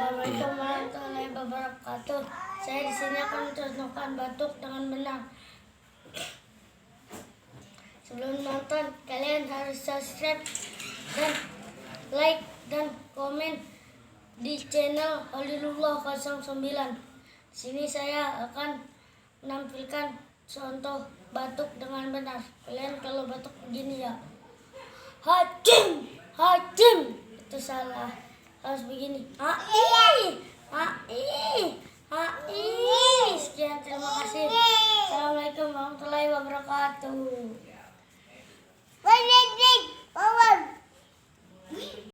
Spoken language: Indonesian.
Assalamualaikum warahmatullahi wabarakatuh. Saya di sini akan mencontohkan batuk dengan benar. Sebelum nonton, kalian harus subscribe dan like dan komen di channel Holilullah 09. Di sini saya akan menampilkan contoh batuk dengan benar. Kalian kalau batuk begini ya, hacim, hacim, itu salah. Harus begini.